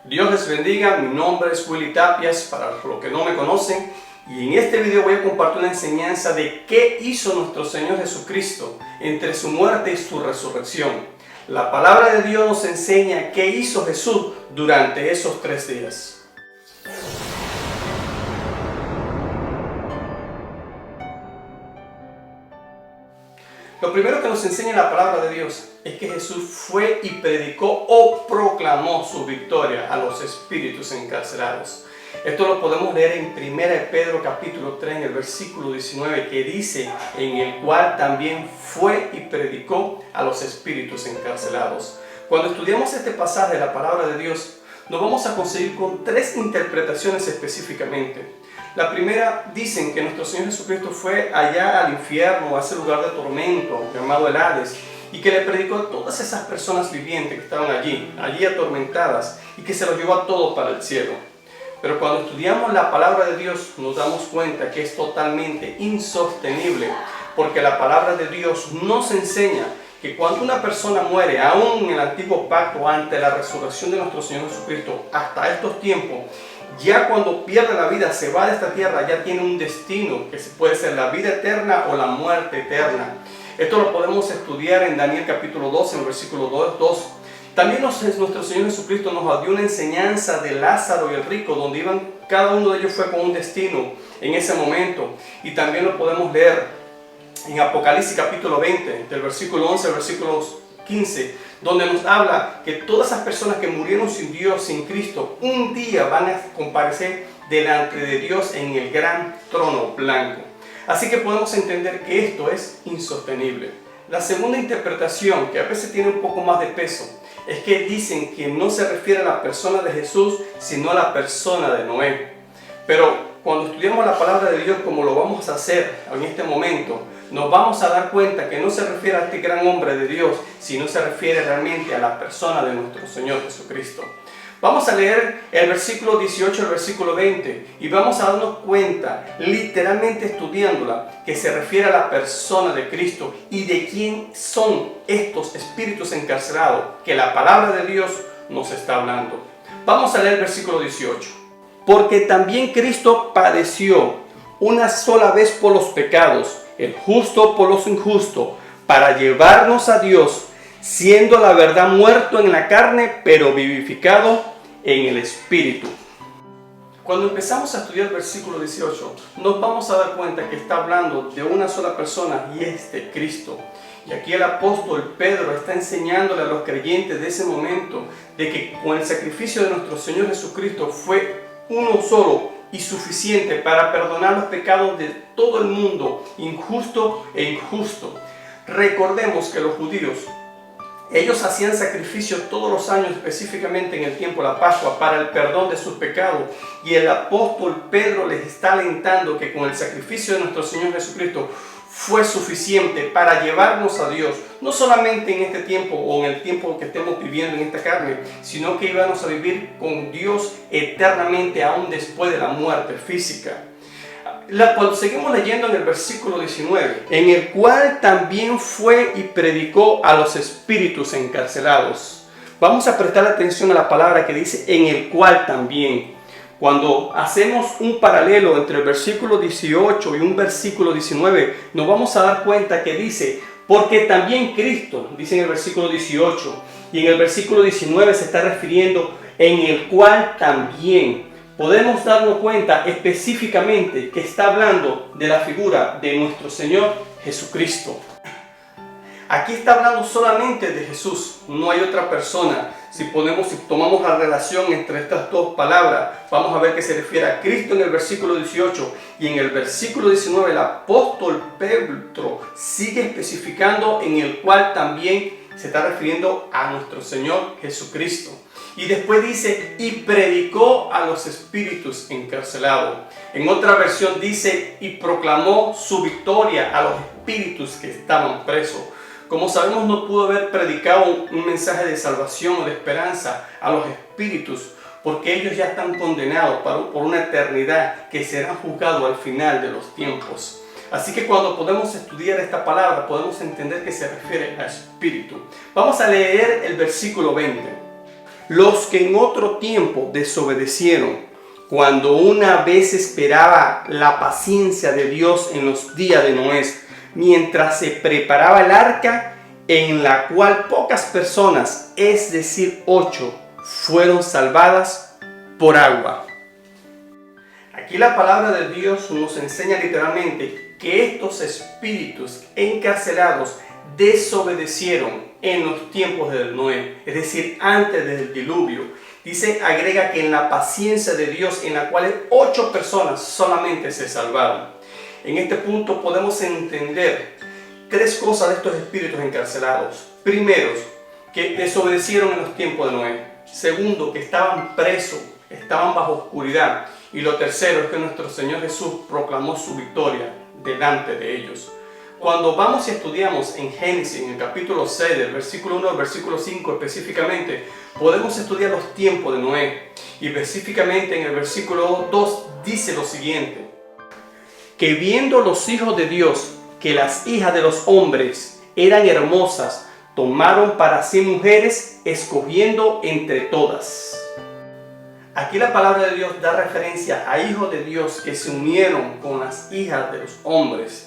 Dios les bendiga, mi nombre es Willy Tapias, para los que no me conocen, y en este video voy a compartir una enseñanza de qué hizo nuestro Señor Jesucristo entre su muerte y su resurrección. La palabra de Dios nos enseña qué hizo Jesús durante esos 3 días. Lo primero que nos enseña la palabra de Dios es que Jesús fue y predicó o proclamó su victoria a los espíritus encarcelados. Esto lo podemos leer en 1 Pedro capítulo 3, en el versículo 19, que dice: en el cual también fue y predicó a los espíritus encarcelados. Cuando estudiamos este pasaje de la palabra de Dios, nos vamos a conseguir con 3 interpretaciones específicamente. La primera, dicen que nuestro Señor Jesucristo fue allá al infierno, a ese lugar de tormento llamado el Hades, y que le predicó a todas esas personas vivientes que estaban allí atormentadas, y que se los llevó a todos para el cielo. Pero cuando estudiamos la palabra de Dios nos damos cuenta que es totalmente insostenible, porque la palabra de Dios nos enseña que cuando una persona muere, aún en el antiguo pacto, ante la resurrección de nuestro Señor Jesucristo, hasta estos tiempos, ya cuando pierde la vida, se va de esta tierra, ya tiene un destino, que puede ser la vida eterna o la muerte eterna. Esto lo podemos estudiar en Daniel capítulo 12, en el versículo 2. También nuestro Señor Jesucristo nos dio una enseñanza de Lázaro y el rico, donde cada uno de ellos fue con un destino en ese momento. Y también lo podemos leer en Apocalipsis capítulo 20, del versículo 11 al versículo 15, donde nos habla que todas esas personas que murieron sin Dios, sin Cristo, un día van a comparecer delante de Dios en el gran trono blanco. Así que podemos entender que esto es insostenible. La segunda interpretación, que a veces tiene un poco más de peso, es que dicen que no se refiere a la persona de Jesús, sino a la persona de Noé. Pero cuando estudiamos la palabra de Dios, como lo vamos a hacer en este momento, nos vamos a dar cuenta que no se refiere a este gran hombre de Dios, sino se refiere realmente a la persona de nuestro Señor Jesucristo. Vamos a leer el versículo 18 al versículo 20 y vamos a darnos cuenta, literalmente estudiándola, que se refiere a la persona de Cristo y de quién son estos espíritus encarcelados que la palabra de Dios nos está hablando. Vamos a leer el versículo 18. Porque también Cristo padeció una sola vez por los pecados, el justo por los injustos, para llevarnos a Dios, siendo la verdad muerto en la carne, pero vivificado en el Espíritu. Cuando empezamos a estudiar el versículo 18, nos vamos a dar cuenta que está hablando de una sola persona, y es de Cristo. Y aquí el apóstol Pedro está enseñándole a los creyentes de ese momento de que con el sacrificio de nuestro Señor Jesucristo fue uno solo y suficiente para perdonar los pecados de todo el mundo, injusto e injusto. Recordemos que los judíos, ellos hacían sacrificios todos los años, específicamente en el tiempo de la Pascua, para el perdón de sus pecados. Y el apóstol Pedro les está alentando que con el sacrificio de nuestro Señor Jesucristo fue suficiente para llevarnos a Dios, no solamente en este tiempo o en el tiempo que estemos viviendo en esta carne, sino que íbamos a vivir con Dios eternamente, aún después de la muerte física. Cuando seguimos leyendo en el versículo 19, en el cual también fue y predicó a los espíritus encarcelados. Vamos a prestar atención a la palabra que dice en el cual también. Cuando hacemos un paralelo entre el versículo 18 y un versículo 19, nos vamos a dar cuenta que dice, porque también Cristo, dice en el versículo 18, y en el versículo 19 se está refiriendo en el cual también. Podemos darnos cuenta específicamente que está hablando de la figura de nuestro Señor Jesucristo. Aquí está hablando solamente de Jesús, no hay otra persona. Si tomamos la relación entre estas dos palabras, vamos a ver que se refiere a Cristo en el versículo 18 y en el versículo 19 el apóstol Pedro sigue especificando en el cual también se está refiriendo a nuestro Señor Jesucristo. Y después dice, y predicó a los espíritus encarcelados. En otra versión dice, y proclamó su victoria a los espíritus que estaban presos. Como sabemos, no pudo haber predicado un mensaje de salvación o de esperanza a los espíritus, porque ellos ya están condenados por una eternidad que serán juzgados al final de los tiempos. Así que cuando podemos estudiar esta palabra, podemos entender que se refiere a espíritu. Vamos a leer el versículo 20. los que en otro tiempo desobedecieron, cuando una vez esperaba la paciencia de Dios en los días de Noé, mientras se preparaba el arca, en la cual pocas personas, es decir, 8, fueron salvadas por agua. Aquí la palabra de Dios nos enseña literalmente que estos espíritus encarcelados desobedecieron en los tiempos de Noé, es decir, antes del diluvio. Dice, agrega que en la paciencia de Dios, en la cual 8 personas solamente se salvaron. En este punto podemos entender 3 cosas de estos espíritus encarcelados. Primero, que desobedecieron en los tiempos de Noé. Segundo, que estaban presos, estaban bajo oscuridad. Y lo tercero es que nuestro Señor Jesús proclamó su victoria delante de ellos. Cuando vamos y estudiamos en Génesis, en el capítulo 6, del versículo 1 al versículo 5 específicamente, podemos estudiar los tiempos de Noé. Y específicamente en el versículo 2 dice lo siguiente: que viendo los hijos de Dios que las hijas de los hombres eran hermosas, tomaron para sí mujeres, escogiendo entre todas. Aquí la palabra de Dios da referencia a hijos de Dios que se unieron con las hijas de los hombres.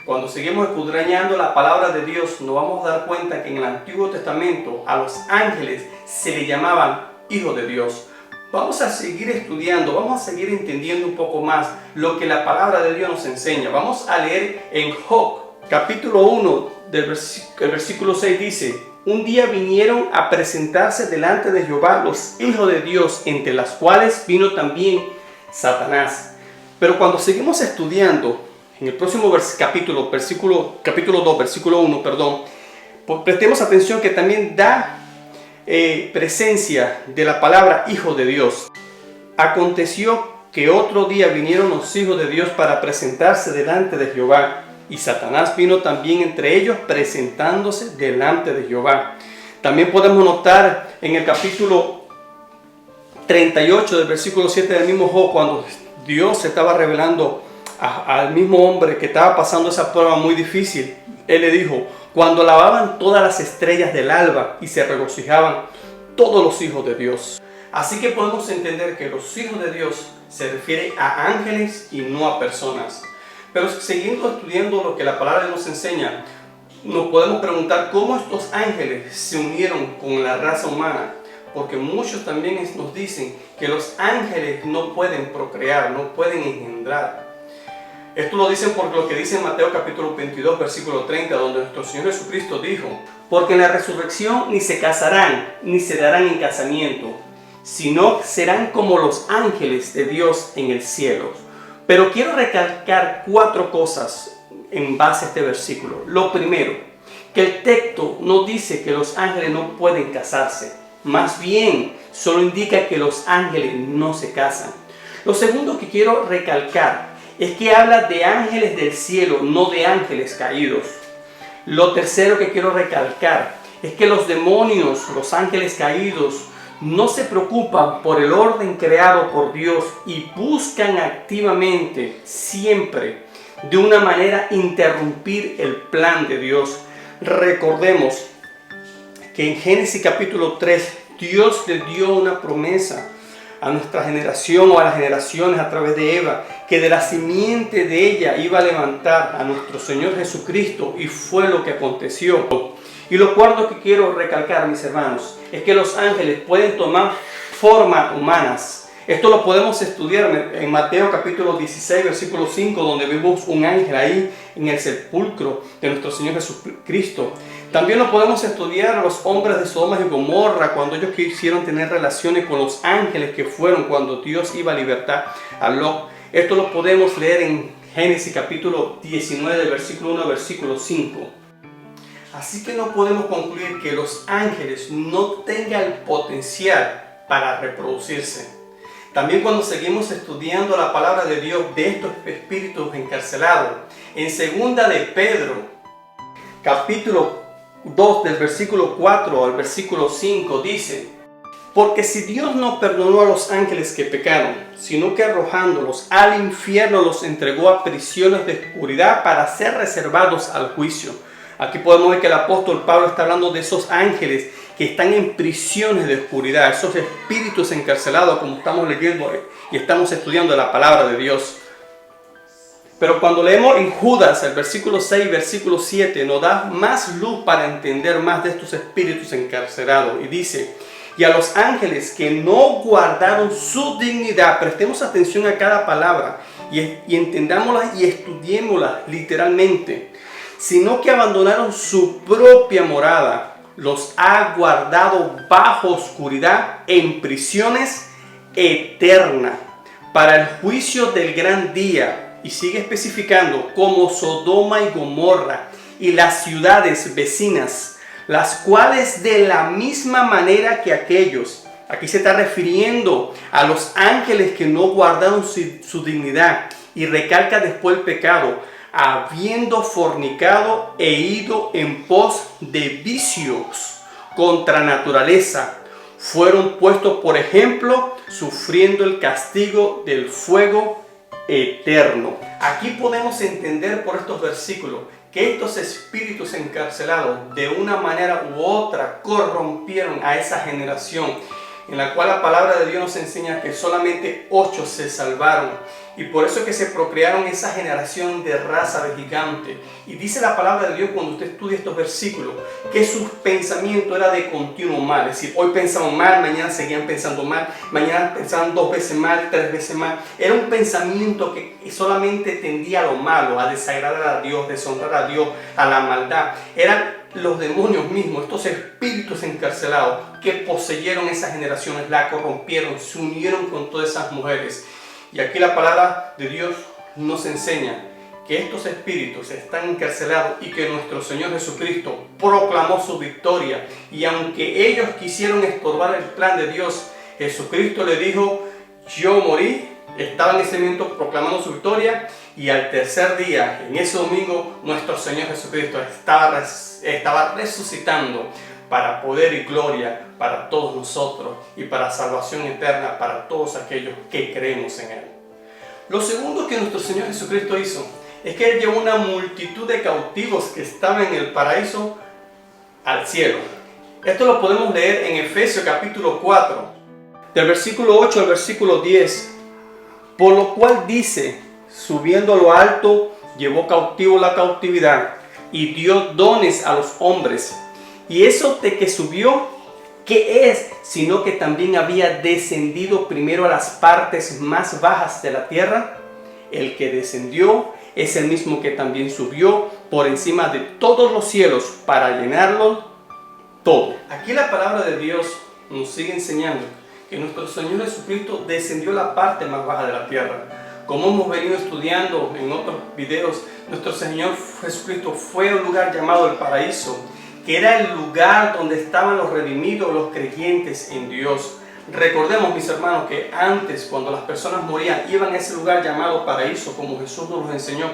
Cuando seguimos escudriñando la palabra de Dios, nos vamos a dar cuenta que en el Antiguo Testamento a los ángeles se le llamaban hijos de Dios. Vamos a seguir estudiando, vamos a seguir entendiendo un poco más lo que la palabra de Dios nos enseña. Vamos a leer en Job, capítulo 1, el versículo 6 dice: un día vinieron a presentarse delante de Jehová los hijos de Dios, entre las cuales vino también Satanás. Pero cuando seguimos estudiando, en el próximo capítulo 2, versículo 1, pues prestemos atención que también da presencia de la palabra hijo de Dios. Aconteció que otro día vinieron los hijos de Dios para presentarse delante de Jehová, y Satanás vino también entre ellos, presentándose delante de Jehová. También podemos notar en el capítulo 38 del versículo 7 del mismo Job, cuando Dios se estaba revelando al mismo hombre que estaba pasando esa prueba muy difícil. Él le dijo: cuando lavaban todas las estrellas del alba y se regocijaban todos los hijos de Dios. Así que podemos entender que los hijos de Dios se refiere a ángeles y no a personas. Pero siguiendo estudiando lo que la palabra nos enseña, nos podemos preguntar cómo estos ángeles se unieron con la raza humana. Porque muchos también nos dicen que los ángeles no pueden procrear, no pueden engendrar. Esto lo dicen por lo que dice en Mateo capítulo 22, versículo 30, donde nuestro Señor Jesucristo dijo: porque en la resurrección ni se casarán, ni se darán en casamiento, sino serán como los ángeles de Dios en el cielo. Pero quiero recalcar 4 cosas en base a este versículo. Lo primero, que el texto no dice que los ángeles no pueden casarse. Más bien, solo indica que los ángeles no se casan. Lo segundo que quiero recalcar es que habla de ángeles del cielo, no de ángeles caídos. Lo tercero que quiero recalcar es que los demonios, los ángeles caídos, no se preocupan por el orden creado por Dios y buscan activamente, siempre, de una manera, interrumpir el plan de Dios. Recordemos que en Génesis capítulo 3, Dios le dio una promesa a nuestra generación o a las generaciones a través de Eva, que de la simiente de ella iba a levantar a nuestro Señor Jesucristo, y fue lo que aconteció. Y lo cuarto que quiero recalcar, mis hermanos, es que los ángeles pueden tomar formas humanas. Esto lo podemos estudiar en Mateo capítulo 16, versículo 5, donde vemos un ángel ahí en el sepulcro de nuestro Señor Jesucristo. También lo podemos estudiar a los hombres de Sodoma y Gomorra, cuando ellos quisieron tener relaciones con los ángeles que fueron cuando Dios iba a libertar a Lot. Esto lo podemos leer en Génesis capítulo 19, del versículo 1 al versículo 5. Así que no podemos concluir que los ángeles no tengan el potencial para reproducirse. También cuando seguimos estudiando la palabra de Dios de estos espíritus encarcelados, en 2 de Pedro, capítulo 2, del versículo 4 al versículo 5, dice: porque si Dios no perdonó a los ángeles que pecaron, sino que arrojándolos al infierno los entregó a prisiones de oscuridad para ser reservados al juicio. Aquí podemos ver que el apóstol Pablo está hablando de esos ángeles que están en prisiones de oscuridad, esos espíritus encarcelados, como estamos leyendo y estamos estudiando la palabra de Dios. Pero cuando leemos en Judas, el versículo 6 y versículo 7, nos da más luz para entender más de estos espíritus encarcelados. Y dice: y a los ángeles que no guardaron su dignidad, prestemos atención a cada palabra y entendámosla y estudiémosla literalmente, sino que abandonaron su propia morada, los ha guardado bajo oscuridad en prisiones eternas para el juicio del gran día. Y sigue especificando, como Sodoma y Gomorra y las ciudades vecinas, las cuales de la misma manera que aquellos, aquí se está refiriendo a los ángeles que no guardaron su dignidad, y recalca después el pecado, habiendo fornicado e ido en pos de vicios contra naturaleza, fueron puestos por ejemplo, sufriendo el castigo del fuego eterno. Aquí podemos entender por estos versículos que estos espíritus encarcelados de una manera u otra corrompieron a esa generación, en la cual la palabra de Dios nos enseña que solamente 8 se salvaron, y por eso es que se procrearon esa generación de raza de gigantes. Y dice la palabra de Dios, cuando usted estudia estos versículos, que su pensamiento era de continuo mal. Es decir, hoy pensaban mal, mañana seguían pensando mal, mañana pensaban 2 veces mal, 3 veces mal. Era un pensamiento que solamente tendía a lo malo, a desagradar a Dios, deshonrar a Dios, a la maldad. Eran los demonios mismos, estos espíritus encarcelados que poseyeron esas generaciones, la corrompieron, se unieron con todas esas mujeres. Y aquí la palabra de Dios nos enseña que estos espíritus están encarcelados y que nuestro Señor Jesucristo proclamó su victoria. Y aunque ellos quisieron estorbar el plan de Dios, Jesucristo le dijo: yo morí, estaba en ese momento proclamando su victoria, y al tercer día, en ese domingo, nuestro Señor Jesucristo estaba resucitando para poder y gloria para todos nosotros y para salvación eterna para todos aquellos que creemos en Él. Lo segundo que nuestro Señor Jesucristo hizo es que Él llevó una multitud de cautivos que estaban en el paraíso al cielo. Esto lo podemos leer en Efesios capítulo 4, del versículo 8 al versículo 10. Por lo cual dice: subiendo a lo alto, llevó cautivo la cautividad y dio dones a los hombres. Y eso de que subió, ¿qué es? Sino que también había descendido primero a las partes más bajas de la tierra. El que descendió es el mismo que también subió por encima de todos los cielos para llenarlo todo. Aquí la palabra de Dios nos sigue enseñando que nuestro Señor Jesucristo descendió a la parte más baja de la tierra. Como hemos venido estudiando en otros videos, nuestro Señor Jesucristo fue a un lugar llamado el paraíso, que era el lugar donde estaban los redimidos, los creyentes en Dios. Recordemos, mis hermanos, que antes, cuando las personas morían, iban a ese lugar llamado paraíso, como Jesús nos lo enseñó,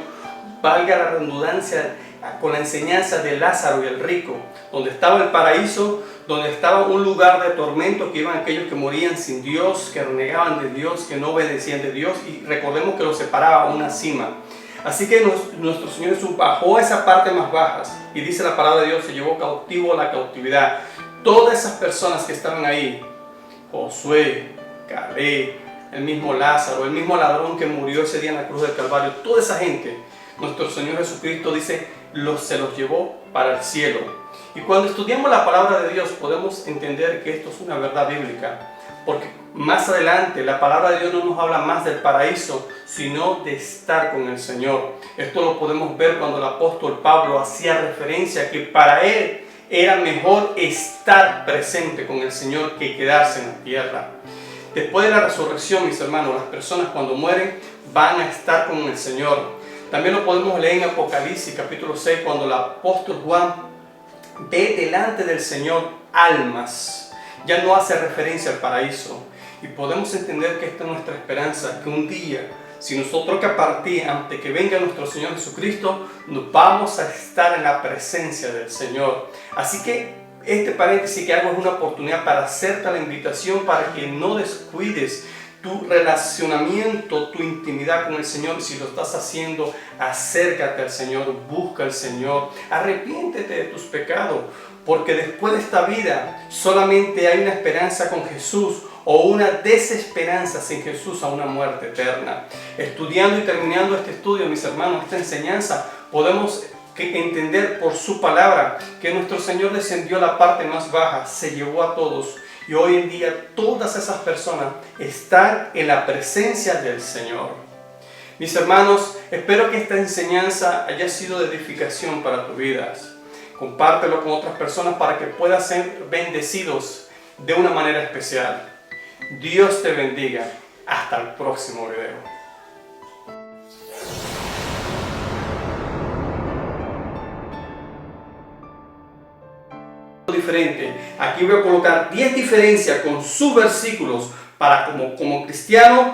valga la redundancia, con la enseñanza de Lázaro y el rico, donde estaba el paraíso, donde estaba un lugar de tormento, que iban aquellos que morían sin Dios, que renegaban de Dios, que no obedecían de Dios, y recordemos que los separaba una cima. Así que nuestro Señor Jesús bajó a esa parte más bajas, y dice la palabra de Dios, se llevó cautivo a la cautividad. Todas esas personas que estaban ahí, Josué, Caleb, el mismo Lázaro, el mismo ladrón que murió ese día en la cruz del Calvario, toda esa gente, nuestro Señor Jesucristo dice, se los llevó para el cielo. Y cuando estudiamos la palabra de Dios podemos entender que esto es una verdad bíblica, porque más adelante la palabra de Dios no nos habla más del paraíso, sino de estar con el Señor. Esto lo podemos ver cuando el apóstol Pablo hacía referencia a que para él era mejor estar presente con el Señor que quedarse en la tierra. Después de la resurrección, mis hermanos, las personas cuando mueren van a estar con el Señor. También lo podemos leer en Apocalipsis capítulo 6, cuando el apóstol Juan ve delante del Señor almas. Ya no hace referencia al paraíso. Y podemos entender que esta es nuestra esperanza, que un día, si nosotros que partir antes que venga nuestro Señor Jesucristo, nos vamos a estar en la presencia del Señor. Así que este paréntesis que hago es una oportunidad para hacerte la invitación para que no descuides tu relacionamiento, tu intimidad con el Señor. Si lo estás haciendo, acércate al Señor, busca al Señor, arrepiéntete de tus pecados, porque después de esta vida solamente hay una esperanza con Jesús o una desesperanza sin Jesús a una muerte eterna. Estudiando y terminando este estudio, mis hermanos, esta enseñanza, podemos entender por su palabra que nuestro Señor descendió a la parte más baja, se llevó a todos y hoy en día todas esas personas están en la presencia del Señor. Mis hermanos, espero que esta enseñanza haya sido de edificación para tu vida. Compártelo con otras personas para que puedan ser bendecidos de una manera especial. Dios te bendiga. Hasta el próximo video. Diferente. Aquí voy a colocar 10 diferencias con sus versículos para como cristiano